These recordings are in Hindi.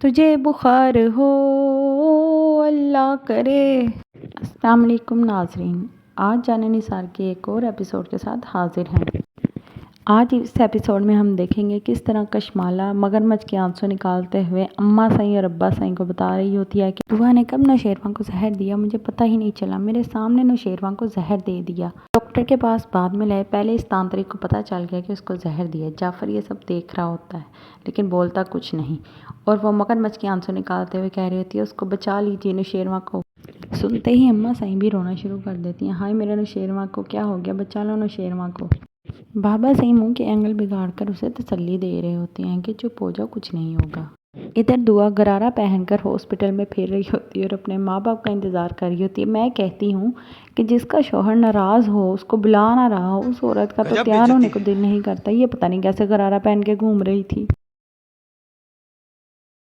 तुझे बुखार हो अल्लाह करे। अस्सलाम वालेकुम नाज़रीन, आज जाने निसार के एक और एपिसोड के साथ हाजिर हैं। आज इस एपिसोड में हम देखेंगे किस तरह कशमाला मगरमच्छ के आंसू निकालते हुए अम्मा सई और अब्बा सई को बता रही होती है कि बुआ ने कब नौशेरवां को जहर दिया, मुझे पता ही नहीं चला, मेरे सामने नौशेरवां को जहर दे दिया। डॉक्टर के पास बाद में लाए, पहले इस तांत्रिक को पता चल गया कि उसको जहर दिया। जाफ़र ये सब देख रहा होता है लेकिन बोलता कुछ नहीं, और वो मगरमच्छ के आंसू निकालते हुए कह रही होती है उसको बचा लीजिए नौशेरवां को। सुनते ही अम्मा सई भी रोना शुरू कर देती हैं, हाय मेरे नौशेरवां को क्या हो गया, बचा लो नौशेरवां को। बाबा सही मुंह के एंगल बिगाड़कर उसे तसल्ली दे रहे होते हैं कि चुप हो जाओ, कुछ नहीं होगा। इधर दुआ गरारा पहनकर हॉस्पिटल में फिर रही होती है और अपने माँ बाप का इंतज़ार कर रही होती है। मैं कहती हूँ कि जिसका शौहर नाराज़ हो उसको बुला ना रहा हो, उस औरत का तो तैयार होने को दिल नहीं करता। ये पता नहीं कैसे गरारा पहन के घूम रही थी।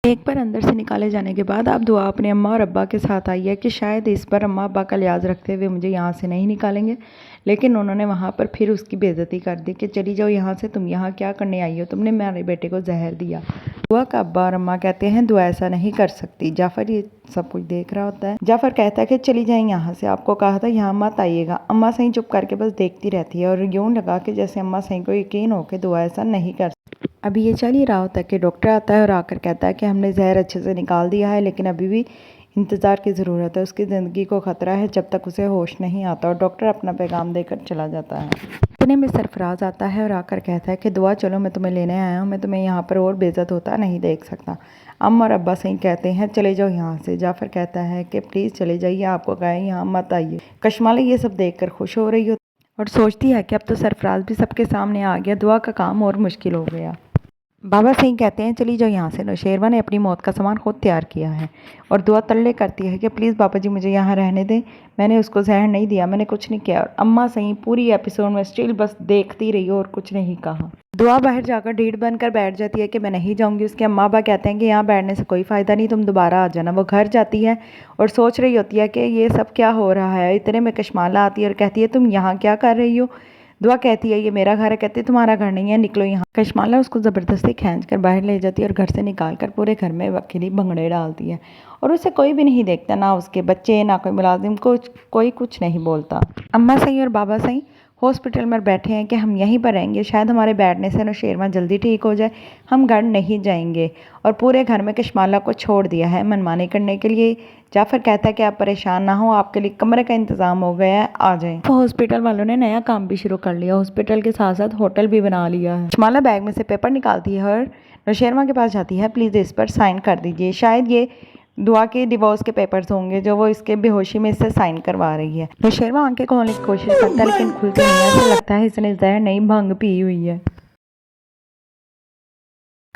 एक बार अंदर से निकाले जाने के बाद अब दुआ अपने अम्मा और अब्बा के साथ आई है कि शायद इस बार अम्मा अब्बा का लिहाज रखते हुए मुझे यहाँ से नहीं निकालेंगे, लेकिन उन्होंने वहाँ पर फिर उसकी बेइज्जती कर दी कि चली जाओ यहाँ से, तुम यहाँ क्या करने आई हो, तुमने मेरे बेटे को जहर दिया। दुआ का अब्बा और अम्मा कहते हैं दुआ ऐसा नहीं कर सकती। जाफ़र ये सब कुछ देख रहा होता है। जाफ़र कहता है कि चली जाए यहाँ से, आपको कहा था यहाँ मत आइएगा। अम्मा सही चुप करके बस देखती रहती है और यूँ लगा कि जैसे अम्मा सही को यकीन हो कि दुआ ऐसा नहीं कर। अभी ये चल ही रहा होता है कि डॉक्टर आता है और आकर कहता है कि हमने जहर अच्छे से निकाल दिया है, लेकिन अभी भी इंतज़ार की ज़रूरत है, उसकी ज़िंदगी को ख़तरा है जब तक उसे होश नहीं आता। और डॉक्टर अपना पैगाम देकर चला जाता है। इतने में सरफराज आता है और आकर कहता है कि दुआ चलो, मैं तुम्हें लेने आया हूँ, मैं तुम्हें यहाँ पर और बेइज्जत होता नहीं देख सकता। अम्मा और अब्बा सही कहते हैं चले जाओ यहाँ से। जाफ़र कहता है कि प्लीज़ चले जाइए, आपको कहें यहाँ मत आइए। कशमाला ये सब देख कर खुश हो रही हो और सोचती है कि अब तो सरफराज भी सबके सामने आ गया, दुआ का काम और मुश्किल हो गया। बाबा सही कहते हैं चली जाओ यहाँ से, नौशेरवां ने अपनी मौत का सामान खुद तैयार किया है। और दुआ तल्ले करती है कि प्लीज़ बाबा जी मुझे यहाँ रहने दें, मैंने उसको जहर नहीं दिया, मैंने कुछ नहीं किया। और अम्मा सही पूरी एपिसोड में स्टिल बस देखती रही और कुछ नहीं कहा। दुआ बाहर जाकर ढीठ बनकर बैठ जाती है कि मैं नहीं जाऊँगी। उसके अम्मा अब्बा कहते हैं कि यहाँ बैठने से कोई फ़ायदा नहीं, तुम दोबारा आ जाना। वो घर जाती है और सोच रही होती है कि ये सब क्या हो रहा है। इतने में कशमाला आती है और कहती है तुम यहाँ क्या कर रही हो। दुआ कहती है ये मेरा घर है, कहती है तुम्हारा घर नहीं है, निकलो यहाँ। कशमाला उसको ज़बरदस्ती खींचकर बाहर ले जाती है और घर से निकालकर पूरे घर में वकीली भंगड़े डालती है। और उसे कोई भी नहीं देखता, ना उसके बच्चे ना कोई मुलाजिम, कोई कुछ नहीं बोलता। अम्मा सही और बाबा सही हॉस्पिटल में बैठे हैं कि हम यहीं पर रहेंगे, शायद हमारे बैठने से नौशेरवां जल्दी ठीक हो जाए, हम घर नहीं जाएंगे। और पूरे घर में कशमाला को छोड़ दिया है मनमानी करने के लिए। जाफ़र कहता है कि आप परेशान ना हो, आपके लिए कमरे का इंतज़ाम हो गया है, आ जाएं। तो हॉस्पिटल वालों ने नया काम भी शुरू कर लिया, हॉस्पिटल के साथ साथ होटल भी बना लिया है। कशमाला बैग में से पेपर निकालती है और नौशेरवां के पास जाती है, प्लीज़ इस पर साइन कर दीजिए। शायद ये दुआ के डिवोर्स के पेपर्स होंगे जो वो इसके बेहोशी में इससे साइन करवा रही है। नौशेरवां आंखें खोलने की कोशिश करता है लेकिन खुलती नहीं है, ऐसा लगता है इसने जहर नहीं भंग पी हुई है।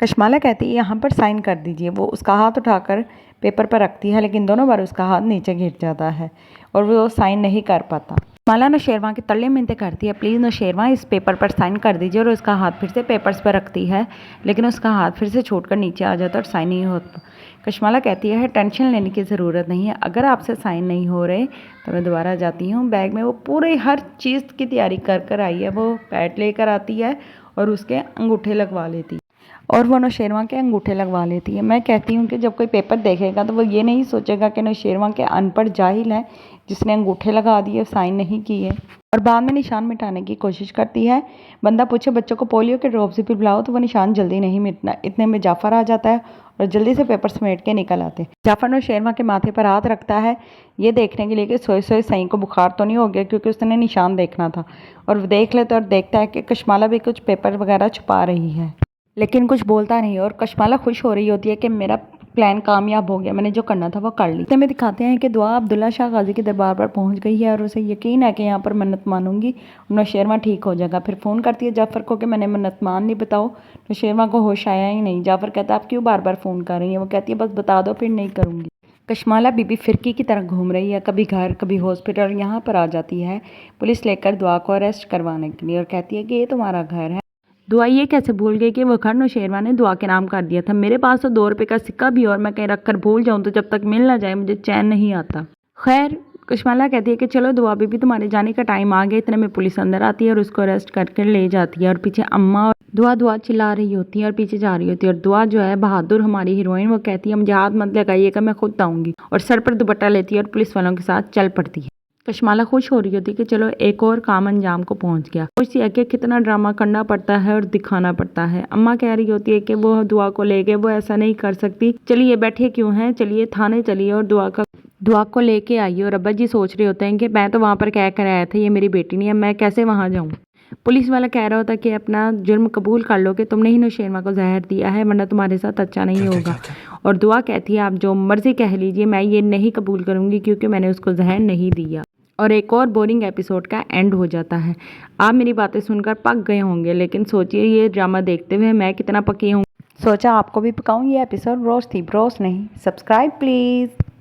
कशमाला कहती है यहाँ पर साइन कर दीजिए। वो उसका हाथ उठाकर पेपर पर रखती है लेकिन दोनों बार उसका हाथ नीचे गिर जाता है और वो साइन नहीं कर पाता। कशमाला नौशेरवां के तल्ले मिन्नतें करती है, प्लीज़ नौशेरवां इस पेपर पर साइन कर दीजिए। और उसका हाथ फिर से पेपर्स पर रखती है लेकिन उसका हाथ फिर से छूटकर नीचे आ जाता है और साइन नहीं होता। कशमाला कहती है टेंशन लेने की ज़रूरत नहीं है, अगर आपसे साइन नहीं हो रहे तो मैं दोबारा जाती हूँ। बैग में वो पूरे हर चीज़ की तैयारी कर कर आई है। वो पैड लेकर आती है और उसके अंगूठे लगवा लेती है और वो नौशेरवां के अंगूठे लगवा लेती है। मैं कहती हूँ कि जब कोई पेपर देखेगा तो वो ये नहीं सोचेगा कि नौशेरवां के अनपढ़ जाहिल है जिसने अंगूठे लगा दिए, साइन नहीं किए। और बाद में निशान मिटाने की कोशिश करती है। बंदा पूछे बच्चों को पोलियो के ड्रॉप से पिलवाओ तो वो निशान जल्दी नहीं मिटना। इतने में जाफ़र आ जाता है और जल्दी से पेपर समेट के निकल आते। जाफ़र नौशेरवां के माथे पर हाथ रखता है ये देखने के लिए कि सोए सोए सही को बुखार तो नहीं हो गया, क्योंकि उसने निशान देखना था। और देख लेता और देखता है कि कशमाला भी कुछ पेपर वगैरह छुपा रही है लेकिन कुछ बोलता नहीं। और कशमाला खुश हो रही होती है कि मेरा प्लान कामयाब हो गया, मैंने जो करना था वो कर ली। इतने में दिखाते हैं कि दुआ अब्दुल्ला शाह गाजी के दरबार पर पहुंच गई है और उसे यकीन है कि यहाँ पर मन्नत मानूंगी नौशेरवां ठीक हो जाएगा। फिर फ़ोन करती है जाफ़र को कि मैंने मन्नत मान ली, बताओ। नौशेरवां को होश आया ही नहीं। जाफ़र कहता है आप क्यों बार बार फ़ोन कर रही हैं। वो कहती है बस बता दो फिर नहीं करूँगी। कशमाला बीबी फिरकी की तरह घूम रही है, कभी घर कभी हॉस्पिटल। यहाँ पर आ जाती है पुलिस लेकर दुआ को अरेस्ट करवाने के लिए और कहती है कि ये तुम्हारा घर है। दुआ ये कैसे भूल गई कि वो घर नौशेरवां ने दुआ के नाम कर दिया था। मेरे पास तो 2 रुपये का सिक्का भी और मैं कहीं रख कर भूल जाऊँ तो जब तक मिल ना जाए मुझे चैन नहीं आता। खैर कशमाला कहती है कि चलो दुआ बीबी तुम्हारे जाने का टाइम आ गया। इतने में पुलिस अंदर आती है और उसको अरेस्ट करके ले जाती है और पीछे अम्मा और दुआ चिल्ला रही होती है और पीछे जा रही होती है। और दुआ जो है बहादुर हमारी हीरोइन, वो कहती है मुझे हाथ मत लगाइएगा, मैं खुद आऊँगी, और सर पर दुपट्टा लेती है और पुलिस वालों के साथ चल पड़ती है। कशमाला खुश हो रही होती है कि चलो एक और काम अंजाम को पहुंच गया। सोचती है कि कितना ड्रामा करना पड़ता है और दिखाना पड़ता है। अम्मा कह रही होती है कि वो दुआ को लेके वो ऐसा नहीं कर सकती, चलिए बैठे क्यों हैं, चलिए थाने चलिए और दुआ को लेके आइए। और अब्बा जी सोच रहे होते हैं कि मैं तो वहाँ पर कह कर आया था ये मेरी बेटी नहीं है, मैं कैसे वहाँ जाऊँ। पुलिस वाला कह रहा होता कि अपना जुर्म कबूल कर लो कि तुमने ही नौशेरमा को जहर दिया है, वरना तुम्हारे साथ अच्छा नहीं होगा। और दुआ कहती है आप जो मर्जी कह लीजिए, मैं ये नहीं कबूल करूँगी क्योंकि मैंने उसको जहर नहीं दिया। और एक और बोरिंग एपिसोड का एंड हो जाता है। आप मेरी बातें सुनकर पक गए होंगे, लेकिन सोचिए ये ड्रामा देखते हुए मैं कितना पकी हूँ। सोचा आपको भी पकाऊँ ये एपिसोड। रोस्ट थी, ब्रोस्ट नहीं। Subscribe please.